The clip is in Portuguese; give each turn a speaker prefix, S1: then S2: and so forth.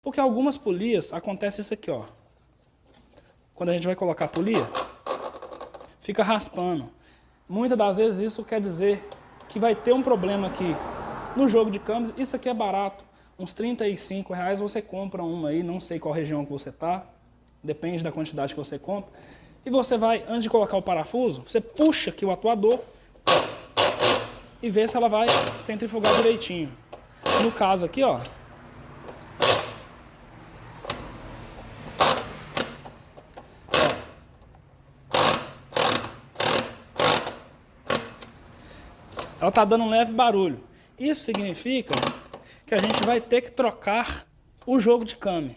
S1: Porque algumas polias, acontece isso aqui, ó. Quando a gente vai colocar a polia, fica raspando. Muitas das vezes isso quer dizer que vai ter um problema aqui no jogo de câmeras. Isso aqui é barato, uns R$35 você compra uma aí, não sei qual região que você tá, depende da quantidade que você compra. E você vai, antes de colocar o parafuso, você puxa aqui o atuador e vê se ela vai centrifugar direitinho. No caso aqui, ó, ela tá dando um leve barulho. Isso significa que a gente vai ter que trocar o jogo de câmbio.